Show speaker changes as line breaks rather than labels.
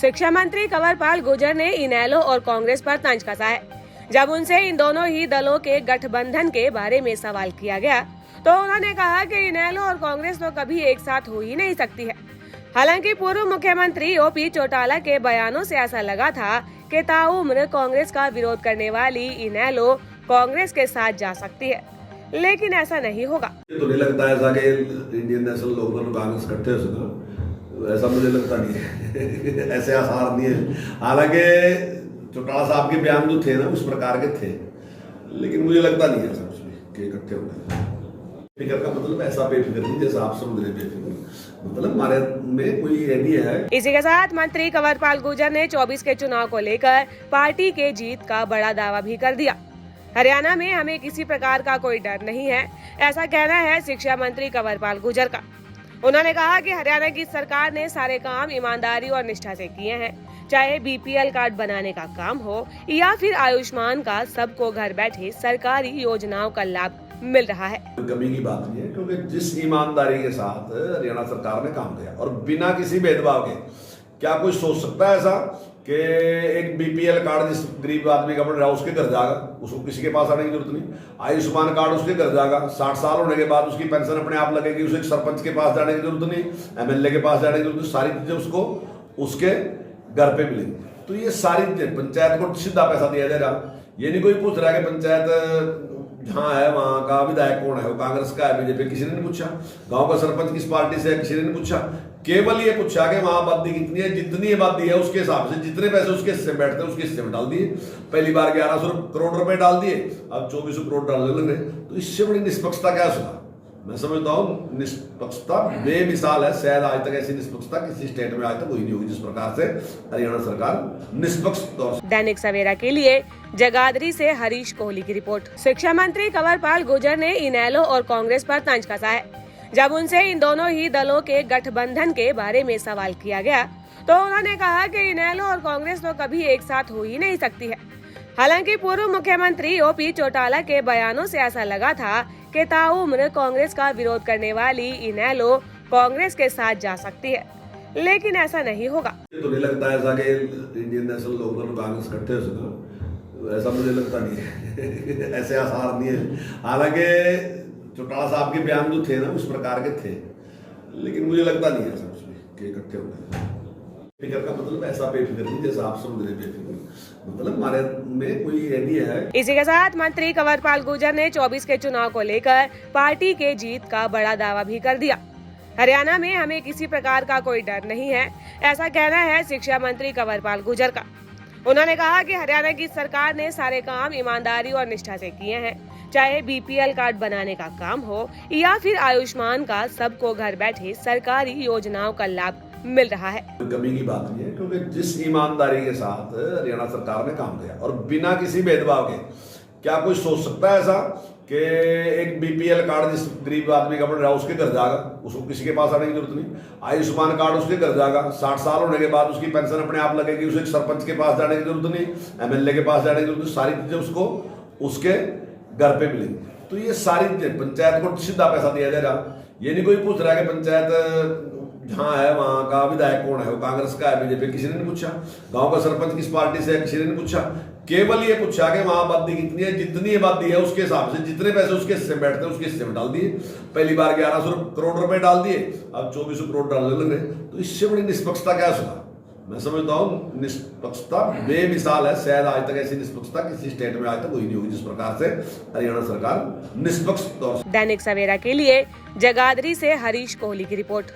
शिक्षा मंत्री कंवरपाल गुर्जर ने इनेलो और कांग्रेस पर तंज कसा है। जब उनसे इन दोनों ही दलों के गठबंधन के बारे में सवाल किया गया तो उन्होंने कहा कि इनेलो और कांग्रेस तो कभी एक साथ हो ही नहीं सकती है। हालांकि पूर्व मुख्यमंत्री ओपी चौटाला के बयानों से ऐसा लगा था कि ताउम्र कांग्रेस का विरोध करने वाली इनेलो कांग्रेस के साथ जा सकती है, लेकिन ऐसा नहीं होगा।
तो नहीं लगता ऐसा कि इंडियन नेशनल लोकदल कांग्रेस इकट्ठे हो सके, ऐसा मुझे लगता नहीं है। ऐसे आसार नहीं है। हालांकि चौटाला साहब के बयान जो थे ना उस प्रकार के थे, लेकिन मुझे लगता नहीं है ऐसा कुछ भी कि इकट्ठे हो गए। फिक्र का मतलब ऐसा बेफिक्र नहीं जैसा आप समझ रहे बेफिक्र, मतलब हमारे में कोई ये नहीं है।
इसी के साथ मंत्री कंवरपाल गुर्जर ने 24 के चुनाव को लेकर पार्टी के जीत का बड़ा दावा भी कर दिया। हरियाणा में हमें किसी प्रकार का कोई डर नहीं है, ऐसा कहना है शिक्षा मंत्री कंवरपाल गुर्जर का। उन्होंने कहा कि हरियाणा की सरकार ने सारे काम ईमानदारी और निष्ठा से किए हैं, चाहे बीपीएल कार्ड बनाने का काम हो या फिर आयुष्मान का सबको घर बैठे सरकारी योजनाओं का लाभ मिल रहा है।
कमी की बात नहीं है, क्योंकि जिस ईमानदारी के साथ हरियाणा सरकार ने काम किया और बिना किसी भेदभाव के, क्या कोई सोच सकता है ऐसा कि एक बीपीएल कार्ड जिस गरीब आदमी का बन रहा है उसके घर जाएगा, उसको किसी के पास आने की जरूरत नहीं। आयुष्मान कार्ड उसके घर जाएगा, 60 साल होने के बाद उसकी पेंशन अपने आप लगेगी, उसे सरपंच के पास जाने की जरूरत नहीं, एमएलए के पास जाने की जरूरत नहीं, सारी चीजें उसको उसके घर पे मिलेंगी। तो ये सारी चीजें पंचायत को सीधा पैसा दिया जाएगा। ये नहीं कोई पूछ रहा है कि पंचायत जहाँ है वहां का विधायक कौन है, वो कांग्रेस का है, बीजेपी, किसी ने नहीं पूछा। गांव का सरपंच किस पार्टी से है, किसी ने नहीं पूछा। केवल ये पूछा कि वहां आबादी कितनी है, जितनी आबादी है उसके हिसाब से जितने पैसे उसके हिस्से में बैठते हैं उसके हिस्से में डाल दिए। पहली बार 1100 करोड़ रुपए डाल दिए, अब 2400 करोड़ डालने लग रहे। तो इससे बड़ी निष्पक्षता क्या सुना? मैं समझता हूँ निष्पक्षता बेमिसाल है। शायद आज तक ऐसी निष्पक्षता किसी स्टेट में आज तक हुई नहीं होगी जिस प्रकार से हरियाणा सरकार निष्पक्ष तौर से।
दैनिक सवेरा के लिए जगाधरी से हरीश कोहली की रिपोर्ट। शिक्षा मंत्री कंवरपाल गुर्जर ने इनेलो और कांग्रेस पर तंज कसा है। जब उनसे इन दोनों ही दलों के गठबंधन के बारे में सवाल किया गया तो उन्होंने कहा कि इनेलो और कांग्रेस तो कभी एक साथ हो ही नहीं सकती है। हालांकि पूर्व मुख्यमंत्री ओपी चौटाला के बयानों से ऐसा लगा था कि ताउम्र कांग्रेस का विरोध करने वाली इनेलो कांग्रेस के साथ जा सकती है, लेकिन ऐसा नहीं होगा।
तो नहीं लगता ऐसा कि इंडियन नेशनल लोकदल कांग्रेस इकट्ठे हो सके, ऐसा मुझे लगता नहीं है। ऐसे आसार नहीं है। हालांकि चौटाला साहब के बयान जो थे ना उस प्रकार के थे, लेकिन मुझे लगता नहीं है ऐसा कुछ भी कि इकट्ठे हो गए। फिक्र का मतलब ऐसा बेफिक्र नहीं जैसा आप समझ रहे बेफिक्र, मतलब हमारे में कोई ये नहीं है।
इसी के साथ मंत्री कंवरपाल गुर्जर ने 24 के चुनाव को लेकर पार्टी के जीत का बड़ा दावा भी कर दिया। हरियाणा में हमें किसी प्रकार का कोई डर नहीं है, ऐसा कहना है शिक्षा मंत्री कंवरपाल गुर्जर का। उन्होंने कहा कि हरियाणा की सरकार ने सारे काम ईमानदारी और निष्ठा से किए हैं, चाहे बीपीएल कार्ड बनाने का काम हो या फिर आयुष्मान का सबको घर बैठे सरकारी योजनाओं का लाभ मिल रहा है।
कमी की बात नहीं है, क्योंकि जिस ईमानदारी के साथ हरियाणा सरकार ने काम किया और बिना किसी भेदभाव के, क्या कोई सोच सकता है ऐसा कि एक बीपीएल कार्ड जिस गरीब आदमी का बन रहा है उसके घर जाएगा, उसको किसी के पास आने की जरूरत नहीं। आयुष्मान कार्ड उसके घर जाएगा, 60 साल होने के बाद उसकी पेंशन अपने आप लगेगी, उसे सरपंच के पास जाने की जरूरत नहीं, एमएलए के पास जाने की जरूरत नहीं, सारी चीजें उसको उसके घर पे मिलेंगी। तो ये सारी चीजें पंचायत को सीधा पैसा दिया जाएगा। ये नहीं कोई पूछ रहा है कि पंचायत जहाँ है वहां का विधायक कौन है, वो कांग्रेस का है, बीजेपी, किसी ने नहीं पूछा। गांव का सरपंच किस पार्टी से है, किसी ने नहीं पूछा। केवल ये पूछा कि वहां आबादी कितनी है, जितनी आबादी है उसके हिसाब से जितने पैसे उसके हिस्से में बैठते हैं उसके हिस्से में डाल दिए। पहली बार 1100 करोड़ रुपए डाल दिए, अब 2400 करोड़ डालने लग रहे। तो इससे बड़ी निष्पक्षता क्या सुना? मैं समझता हूँ निष्पक्षता बेमिसाल है। शायद आज तक ऐसी निष्पक्षता किसी स्टेट में आज तक हुई नहीं होगी जिस प्रकार से हरियाणा सरकार निष्पक्ष तौर से।
दैनिक सवेरा के लिए जगाधरी से हरीश कोहली की रिपोर्ट।